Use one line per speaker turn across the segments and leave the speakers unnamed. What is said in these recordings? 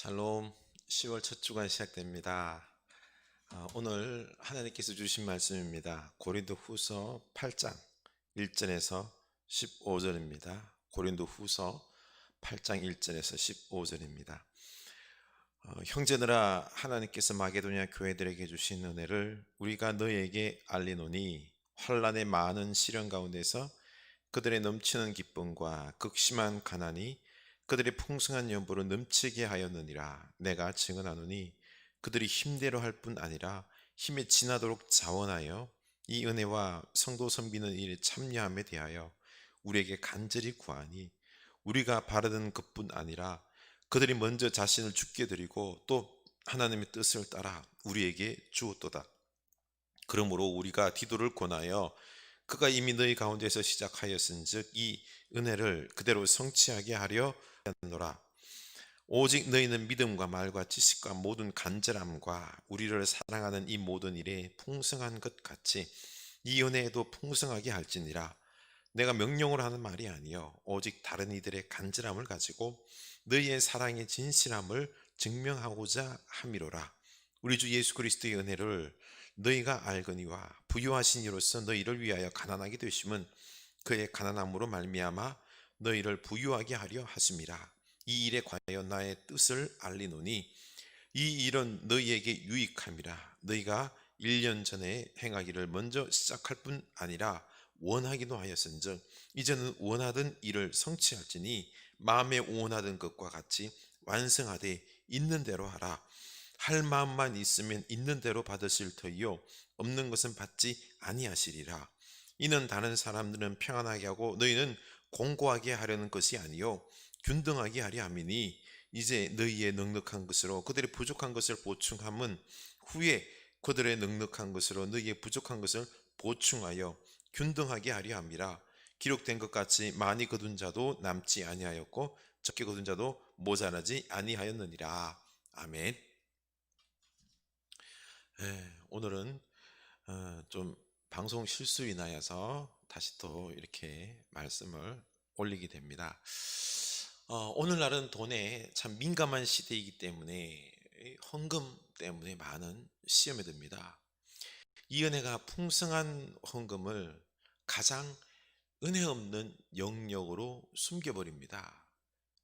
샬롬. 10월 첫 주간 시작됩니다. 오늘 하나님께서 주신 말씀입니다. 고린도 후서 8장 1절에서 15절입니다. 고린도 후서 8장 1절에서 15절입니다. 형제들아, 하나님께서 마게도냐 교회들에게 주신 은혜를 우리가 너희에게 알리노니, 환난의 많은 시련 가운데서 그들의 넘치는 기쁨과 극심한 가난이 그들의 풍성한 연보로 넘치게 하였느니라. 내가 증언하노니 그들이 힘대로 할 뿐 아니라 힘에 지나도록 자원하여 이 은혜와 성도 섬기는 일에 참여함에 대하여 우리에게 간절히 구하니, 우리가 바라던 것뿐 아니라 그들이 먼저 자신을 죽게 드리고 또 하나님의 뜻을 따라 우리에게 주었도다. 그러므로 우리가 디도를 권하여 그가 이미 너희 가운데서 시작하였은즉 이 은혜를 그대로 성취하게 하려 하노라. 오직 너희는 믿음과 말과 지식과 모든 간절함과 우리를 사랑하는 이 모든 일에 풍성한 것 같이 이 은혜에도 풍성하게 할지니라. 내가 명령으로 하는 말이 아니요 오직 다른 이들의 간절함을 가지고 너희의 사랑의 진실함을 증명하고자 함이로라. 우리 주 예수 그리스도의 은혜를 너희가 알거니와 부유하신 이로써 너희를 위하여 가난하게 되심은 그의 가난함으로 말미암아 너희를 부유하게 하려 하심이라. 이 일에 관하여 나의 뜻을 알리노니 이 일은 너희에게 유익함이라. 너희가 1년 전에 행하기를 먼저 시작할 뿐 아니라 원하기도 하였은즉 이제는 원하던 일을 성취할지니 마음에 원하던 것과 같이 완성하되 있는 대로 하라. 할 마음만 있으면 있는 대로 받으실 터이요 없는 것은 받지 아니하시리라. 이는 다른 사람들은 평안하게 하고 너희는 공고하게 하려는 것이 아니요 균등하게 하려 함이니, 이제 너희의 넉넉한 것으로 그들의 부족한 것을 보충함은 후에 그들의 넉넉한 것으로 너희의 부족한 것을 보충하여 균등하게 하려 함이라. 기록된 것 같이 많이 거둔 자도 남지 아니하였고 적게 거둔 자도 모자라지 아니하였느니라. 아멘. 오늘은 좀 방송 실수 인하여서 다시 또 이렇게 말씀을 올리게 됩니다. 오늘날은 돈에 참 민감한 시대이기 때문에 헌금 때문에 많은 시험에 듭니다. 이 은혜가 풍성한 헌금을 가장 은혜 없는 영역으로 숨겨버립니다.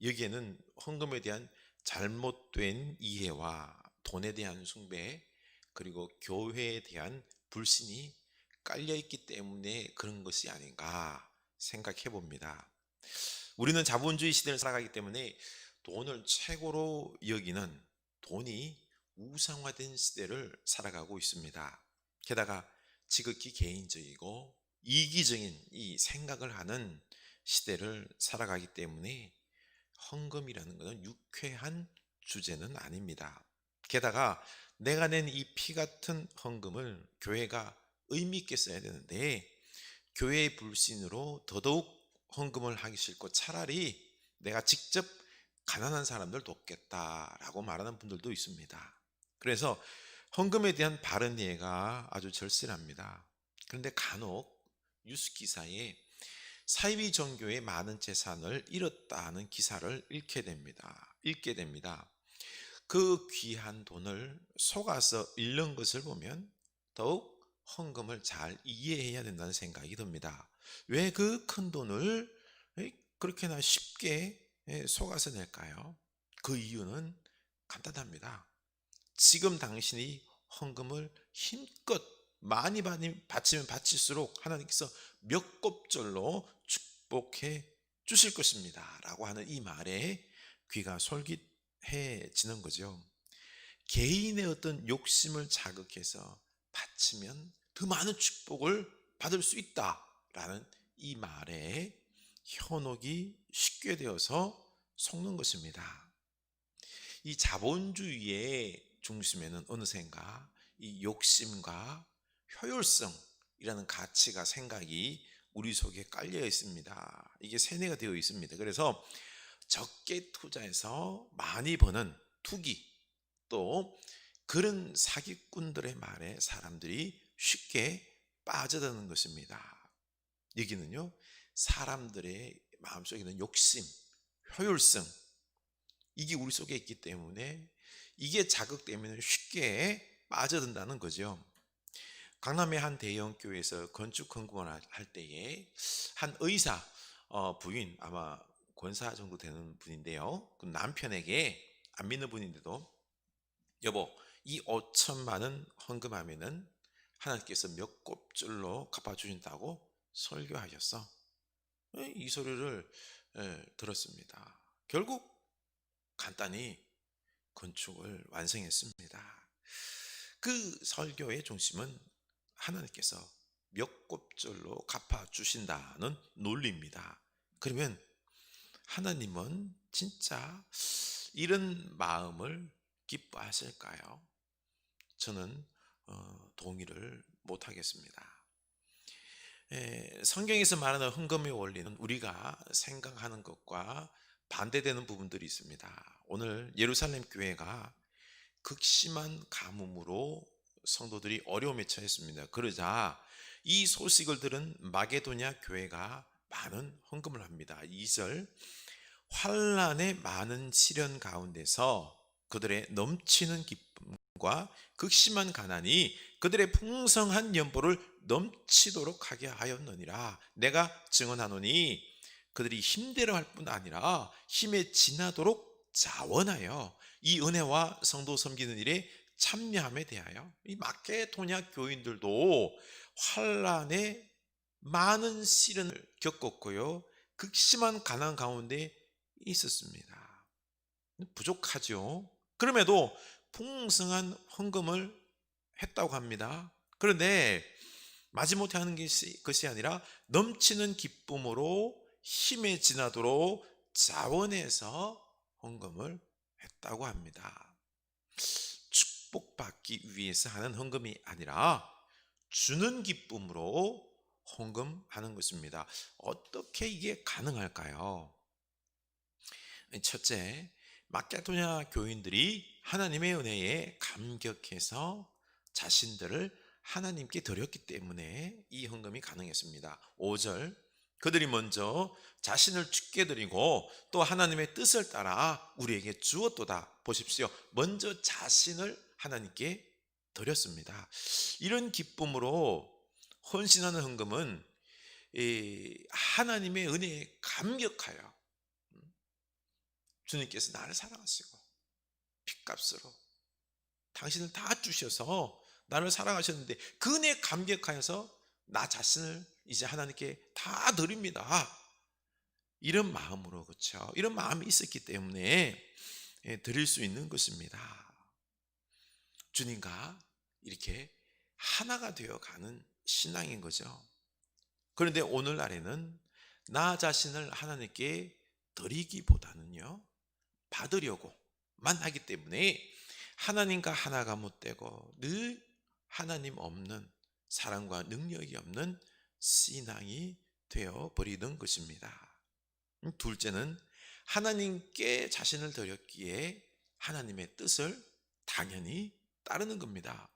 여기에는 헌금에 대한 잘못된 이해와 돈에 대한 숭배, 그리고 교회에 대한 불신이 깔려있기 때문에 그런 것이 아닌가 생각해 봅니다. 우리는 자본주의 시대를 살아가기 때문에 돈을 최고로 여기는, 돈이 우상화된 시대를 살아가고 있습니다. 게다가 지극히 개인적이고 이기적인 이 생각을 하는 시대를 살아가기 때문에 헌금이라는 것은 유쾌한 주제는 아닙니다. 게다가 내가 낸 이 피 같은 헌금을 교회가 의미 있게 써야 되는데 교회의 불신으로 더더욱 헌금을 하기 싫고 차라리 내가 직접 가난한 사람들 돕겠다라고 말하는 분들도 있습니다. 그래서 헌금에 대한 바른 이해가 아주 절실합니다. 그런데 간혹 뉴스 기사에 사이비 종교의 많은 재산을 잃었다는 기사를 읽게 됩니다. 그 귀한 돈을 속아서 잃는 것을 보면 더욱 헌금을 잘 이해해야 된다는 생각이 듭니다. 왜 그 큰 돈을 그렇게나 쉽게 속아서 낼까요? 그 이유는 간단합니다. 지금 당신이 헌금을 힘껏 많이 바치면 바칠수록 하나님께서 몇 곱절로 축복해 주실 것입니다 라고 하는 이 말에 귀가 솔깃해지는 거죠. 개인의 어떤 욕심을 자극해서 바치면 더 많은 축복을 받을 수 있다라는 이 말에 현혹이 쉽게 되어서 속는 것입니다. 이 자본주의의 중심에는 어느샌가 이 욕심과 효율성이라는 가치가, 생각이 우리 속에 깔려 있습니다. 이게 세뇌가 되어 있습니다. 그래서 적게 투자해서 많이 버는 투기, 또 그런 사기꾼들의 말에 사람들이 쉽게 빠져드는 것입니다. 여기는요, 사람들의 마음속에 있는 욕심, 효율성, 이게 우리 속에 있기 때문에 이게 자극되면 쉽게 빠져든다는 거죠. 강남의 한 대형 교회에서 건축 헌금을 할 때에 한 의사 부인, 아마 권사 정도 되는 분인데요. 그 남편에게, 안 믿는 분인데도, 여보, 이 5천만 원 헌금하면은 하나님께서 몇 곱절로 갚아주신다고 설교하셨어. 이 소리를 들었습니다. 결국 간단히 건축을 완성했습니다. 그 설교의 중심은 하나님께서 몇 곱절로 갚아주신다는 논리입니다. 그러면 하나님은 진짜 이런 마음을 기뻐하실까요? 저는 동의를 못하겠습니다. 성경에서 말하는 헌금의 원리는 우리가 생각하는 것과 반대되는 부분들이 있습니다. 오늘 예루살렘 교회가 극심한 가뭄으로 성도들이 어려움에 처했습니다. 그러자 이 소식을 들은 마게도냐 교회가 많은 헌금을 합니다. 2절, 환난의 많은 시련 가운데서 그들의 넘치는 기쁨과 극심한 가난이 그들의 풍성한 연보를 넘치도록 하게 하였느니라. 내가 증언하노니 그들이 힘대로할 뿐 아니라 힘에 지나도록 자원하여 이 은혜와 성도 섬기는 일에 참여함에 대하여, 이 마케도냐 교인들도 환난의 많은 시련을 겪었고요, 극심한 가난 가운데 있었습니다. 부족하죠. 그럼에도 풍성한 헌금을 했다고 합니다. 그런데 마지못해 하는 것이 아니라 넘치는 기쁨으로 힘에 지나도록 자원해서 헌금을 했다고 합니다. 축복받기 위해서 하는 헌금이 아니라 주는 기쁨으로 헌금하는 것입니다. 어떻게 이게 가능할까요? 첫째, 마케도냐 교인들이 하나님의 은혜에 감격해서 자신들을 하나님께 드렸기 때문에 이 헌금이 가능했습니다. 5절, 그들이 먼저 자신을 주께 드리고 또 하나님의 뜻을 따라 우리에게 주었도다. 보십시오. 먼저 자신을 하나님께 드렸습니다. 이런 기쁨으로 헌신하는 헌금은 하나님의 은혜에 감격하여, 주님께서 나를 사랑하시고 핏값으로 당신을 다 주셔서 나를 사랑하셨는데 그 은혜에 감격하여서 나 자신을 이제 하나님께 다 드립니다. 이런 마음으로, 그렇죠? 이런 마음이 있었기 때문에 드릴 수 있는 것입니다. 주님과 이렇게 하나가 되어가는 신앙인 거죠. 그런데 오늘날에는 나 자신을 하나님께 드리기보다는요, 받으려고만 하기 때문에 하나님과 하나가 못되고 늘 하나님 없는, 사랑과 능력이 없는 신앙이 되어버리는 것입니다. 둘째는 하나님께 자신을 드렸기에 하나님의 뜻을 당연히 따르는 겁니다.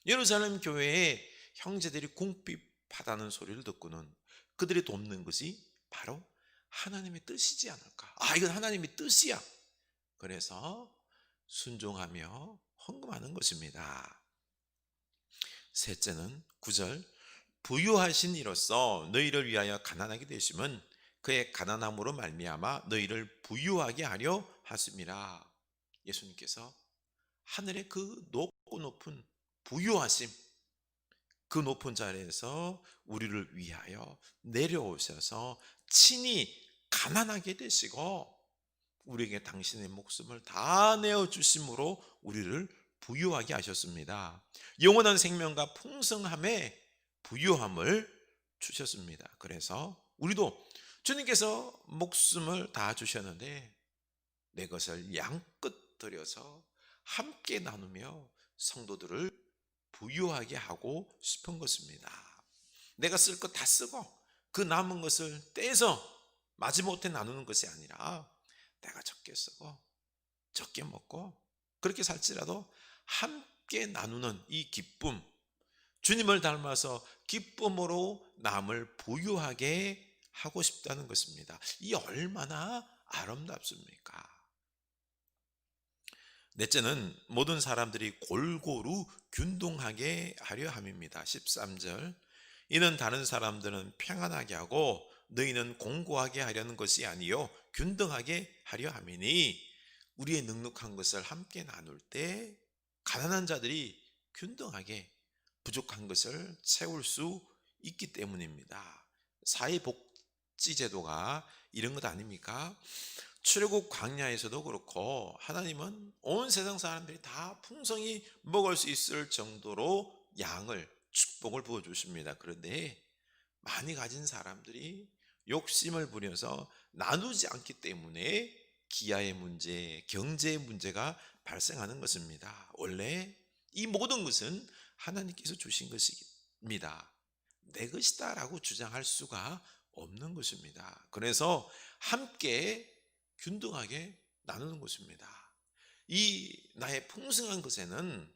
예루살렘 교회의 형제들이 궁핍하다는 소리를 듣고는 그들이 돕는 것이 바로 하나님의 뜻이지 않을까. 이건 하나님의 뜻이야. 그래서 순종하며 헌금하는 것입니다. 셋째는 9절, 부유하신 이로써 너희를 위하여 가난하게 되심은 그의 가난함으로 말미암아 너희를 부유하게 하려 하심이라. 예수님께서 하늘의 그 높고 높은 부유하심, 그 높은 자리에서 우리를 위하여 내려오셔서 친히 가난하게 되시고 우리에게 당신의 목숨을 다 내어주심으로 우리를 부유하게 하셨습니다. 영원한 생명과 풍성함에 부유함을 주셨습니다. 그래서 우리도 주님께서 목숨을 다 주셨는데 내 것을 양껏 들여서 함께 나누며 성도들을 부유하게 하고 싶은 것입니다. 내가 쓸 것 다 쓰고 그 남은 것을 떼서 마지못해 나누는 것이 아니라 내가 적게 쓰고 적게 먹고 그렇게 살지라도 함께 나누는 이 기쁨, 주님을 닮아서 기쁨으로 남을 부유하게 하고 싶다는 것입니다. 이 얼마나 아름답습니까? 넷째는 모든 사람들이 골고루 균등하게 하려 함입니다. 13절. 이는 다른 사람들은 평안하게 하고 너희는 공고하게 하려는 것이 아니요 균등하게 하려 함이니, 우리의 넉넉한 것을 함께 나눌 때 가난한 자들이 균등하게 부족한 것을 채울 수 있기 때문입니다. 사회복지제도가 이런 것 아닙니까? 출애굽 광야에서도 그렇고 하나님은 온 세상 사람들이 다 풍성히 먹을 수 있을 정도로 양을, 축복을 부어 주십니다. 그런데 많이 가진 사람들이 욕심을 부려서 나누지 않기 때문에 기아의 문제, 경제의 문제가 발생하는 것입니다. 원래 이 모든 것은 하나님께서 주신 것입니다. 내 것이다 라고 주장할 수가 없는 것입니다. 그래서 함께 균등하게 나누는 것입니다. 이 나의 풍성한 것에는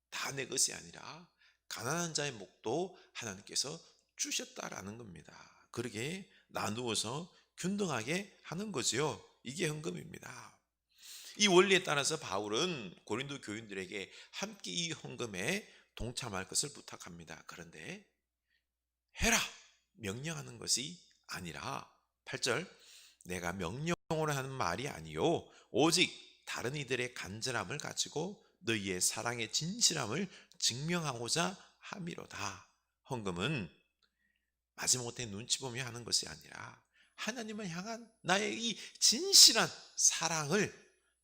다 내 것이 아니라 가난한 자의 목도 하나님께서 주셨다라는 겁니다. 그러게 나누어서 균등하게 하는 거지요. 이게 헌금입니다. 이 원리에 따라서 바울은 고린도 교인들에게 함께 이 헌금에 동참할 것을 부탁합니다. 그런데 해라! 명령하는 것이 아니라 8절, 내가 명령으로 하는 말이 아니요 오직 다른 이들의 간절함을 가지고 너희의 사랑의 진실함을 증명하고자 함이로다. 헌금은 마지못해 눈치 보며 하는 것이 아니라 하나님을 향한 나의 이 진실한 사랑을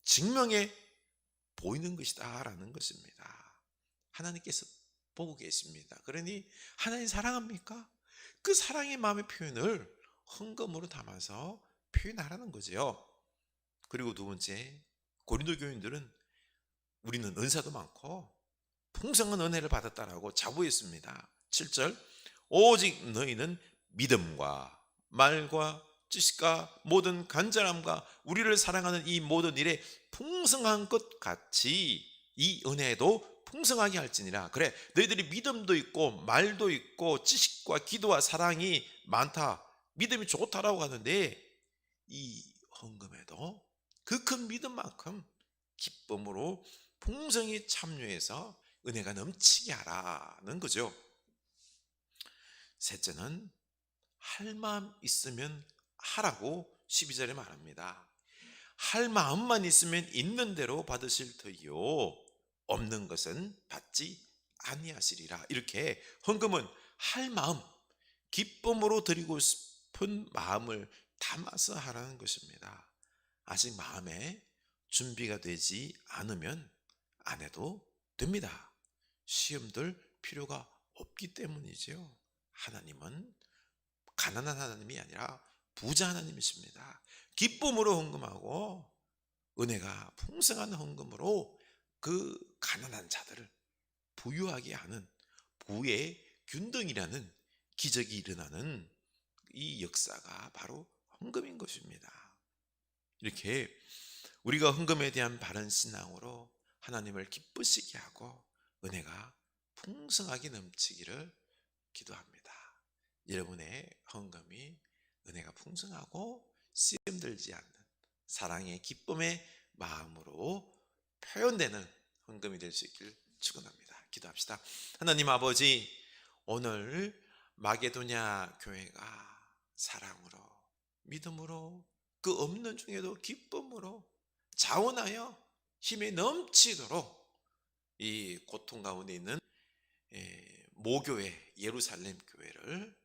증명해 보이는 것이다 라는 것입니다. 하나님께서 보고 계십니다. 그러니 하나님 사랑합니까? 그 사랑의 마음의 표현을 헌금으로 담아서 표현하라는 거죠. 그리고 두 번째, 고린도 교인들은 우리는 은사도 많고 풍성한 은혜를 받았다라고 자부했습니다. 7절, 오직 너희는 믿음과 말과 지식과 모든 간절함과 우리를 사랑하는 이 모든 일에 풍성한 것 같이 이 은혜도 풍성하게 할지니라. 그래, 너희들이 믿음도 있고 말도 있고 지식과 기도와 사랑이 많다, 믿음이 좋다라고 하는데 이 헌금에도 그 큰 믿음만큼 기쁨으로 풍성히 참여해서 은혜가 넘치게 하라는 거죠. 셋째는 할 마음 있으면 하라고 12절에 말합니다. 할 마음만 있으면 있는 대로 받으실 터이요 없는 것은 받지 아니하시리라. 이렇게 헌금은 할 마음, 기쁨으로 드리고 싶은 마음을 담아서 하라는 것입니다. 아직 마음에 준비가 되지 않으면 안 해도 됩니다. 시험 들 필요가 없기 때문이죠. 하나님은 가난한 하나님이 아니라 부자 하나님이십니다. 기쁨으로 헌금하고 은혜가 풍성한 헌금으로 그 가난한 자들을 부유하게 하는 부의 균등이라는 기적이 일어나는 이 역사가 바로 헌금인 것입니다. 이렇게 우리가 헌금에 대한 바른 신앙으로 하나님을 기쁘시게 하고 은혜가 풍성하게 넘치기를 기도합니다. 여러분의 헌금이 은혜가 풍성하고 쓰임 들지 않는 사랑의 기쁨의 마음으로 표현되는 헌금이 될 수 있길 축원합니다. 기도합시다. 하나님 아버지, 오늘 마게도냐 교회가 사랑으로, 믿음으로, 그 없는 중에도 기쁨으로 자원하여 힘이 넘치도록 이 고통 가운데 있는 모교회 예루살렘 교회를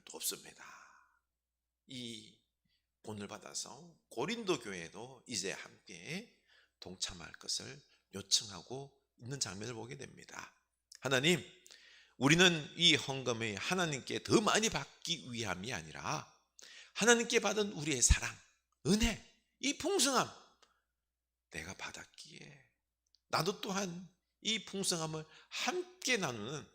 돕습니다. 이 본을 받아서 고린도 교회도 이제 함께 동참할 것을 요청하고 있는 장면을 보게 됩니다. 하나님, 우리는 이 헌금을 하나님께 더 많이 받기 위함이 아니라 하나님께 받은 우리의 사랑, 은혜, 이 풍성함 내가 받았기에 나도 또한 이 풍성함을 함께 나누는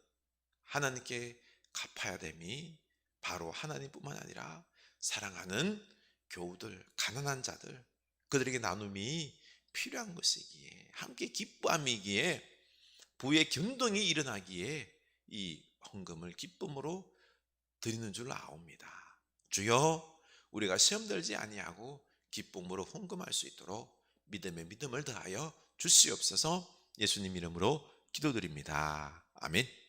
하나님께 갚아야 됨이 바로 하나님뿐만 아니라 사랑하는 교우들, 가난한 자들, 그들에게 나눔이 필요한 것이기에, 함께 기뻐함이기에, 부의 균등이 일어나기에 이 헌금을 기쁨으로 드리는 줄 아옵니다. 주여, 우리가 시험 들지 아니하고 기쁨으로 헌금할 수 있도록 믿음에 믿음을 더하여 주시옵소서. 예수님 이름으로 기도드립니다. 아멘.